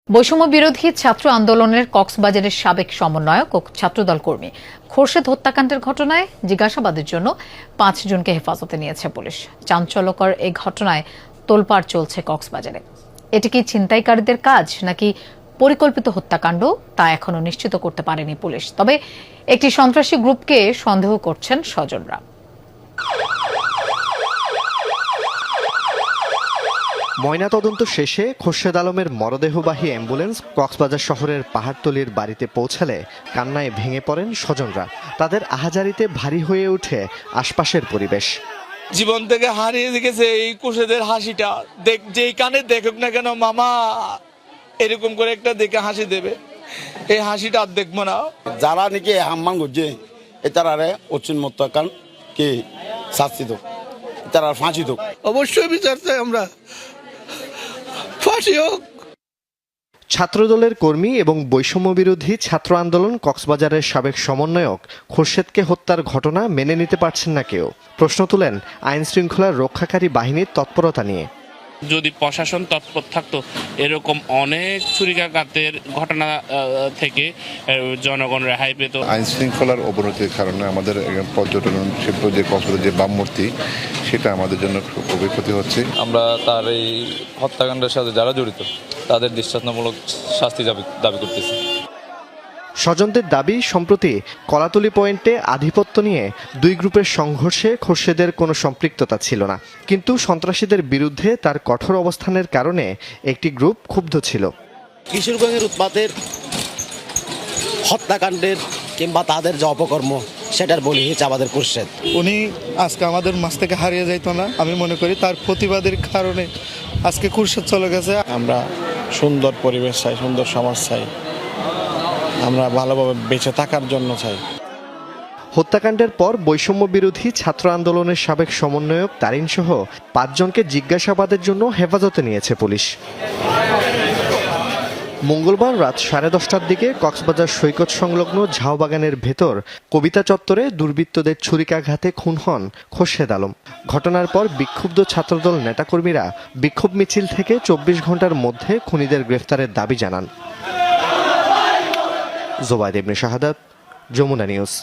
বৈষম্য বিরোধী ছাত্র আন্দোলনের কক্সবাজারের সাবেক সমন্বয়ক ও ছাত্রদল কর্মী খোরশেদ হত্যাকাণ্ডের ঘটনায় জিজ্ঞাসাবাদের জন্য 5 জনকে হেফাজতে নিয়েছে পুলিশ। চাঞ্চল্যকর এই ঘটনায় তোলপাড় চলছে কক্সবাজারে। এটি কি ছিনতাইকারীদের কাজ নাকি পরিকল্পিত হত্যাকাণ্ড তা এখনো নিশ্চিত করতে পারেনি পুলিশ। তবে একটি সন্ত্রাসী গ্রুপকে সন্দেহ করছেন স্বজনরা। ময়নাতদন্ত শেষে খোরশেদ আলমের মরদেহবাহী অ্যাম্বুলেন্স কক্সবাজার শহরের পাহাড়তলির বাড়িতে পৌঁছালে কান্নায় ভেঙে পড়েন স্বজনরা। তাদের আহাজারিতে ভারী হয়ে ওঠে আশপাশের পরিবেশ। জীবন থেকে হারিয়ে গেছে এই খোরশেদের হাসিটা। যেই কানে দেখুক না কেন মামা এরকম করে একটা দেখে হাসি দেবে, এই হাসিটা আর দেখবো না। যারা নাকি হাম্মান করছে এটারে অচিন মত্তাকান কে শাস্তি হোক, তারা ফাঁসি হোক। অবশ্যই বিচার চাই আমরা, ফাঁসি হোক। ছাত্রদলের কর্মী এবং বৈষম্য বিরোধী ছাত্র আন্দোলন কক্সবাজারের সাবেক সমন্বয়ক খোরশেদকে হত্যার ঘটনা মেনে নিতে পারছেন না কেউ। প্রশ্ন তুলেন আইন শৃঙ্খলার রক্ষাকারী বাহিনীর তৎপরতা নিয়ে। যদি প্রশাসন তৎপর থাকতো, এরকম অনেক ছুরিকাঘাতের ঘটনা থেকে জনগণ রেহাই পেত। আইন শৃঙ্খলার অবনতির কারণে আমাদের পর্যটন শিল্প যে কক্সবাজার যে বামমূর্তি, সেটা আমাদের জন্য খুবই ক্ষতি হচ্ছে। আমরা তার এই হত্যাকাণ্ডের সাথে যারা জড়িত তাদের দৃষ্টান্তমূলক শাস্তি দাবি করতেছি। স্বজনদের দাবি, সম্প্রতি কলাতলি পয়েন্টে আধিপত্য নিয়ে দুই গ্রুপের সংঘর্ষে খোরশেদের কোনো সম্পৃক্ততা ছিল না, কিন্তু সন্ত্রাসীদের বিরুদ্ধে তার কঠোর অবস্থানের কারণে একটি গ্রুপ ক্ষুব্ধ ছিল। কিশোরগঞ্জের উৎপাতের হত্যাকাণ্ডের কিংবা তাদের যে অপকর্ম সেটার বলি হচ্ছে আমাদের খোরশেদ। উনি আজকে আমাদের মাঝ থেকে হারিয়ে যাইতো না। আমি মনে করি তার প্রতিবাদের কারণে আজকে খোরশেদ চলে গেছে। আমরা সুন্দর পরিবেশ চাই, সুন্দর সমাজ চাই, আমরা ভালোভাবে বেঁচে থাকার জন্য চাই। হত্যাকাণ্ডের পর বৈষম্য বিরোধী ছাত্র আন্দোলনের সাবেক সমন্বয়ক তারিন সহ 5 জনকে জিজ্ঞাসাবাদের জন্য হেফাজতে নিয়েছে পুলিশ। মঙ্গলবার রাত 10:30টার দিকে কক্সবাজার সৈকত সংলগ্ন ঝাউবাগানের ভেতর কবিতা চত্বরে দুর্বৃত্তদের ছুরিকাঘাতে খুন হন খোরশেদ আলম। ঘটনার পর বিক্ষুব্ধ ছাত্রদল নেতাকর্মীরা বিক্ষোভ মিছিল থেকে 24 ঘন্টার মধ্যে খুনিদের গ্রেফতারের দাবি জানান। জোবায়েদ ইবনে শাহাদাত, যমুনা নিউজ।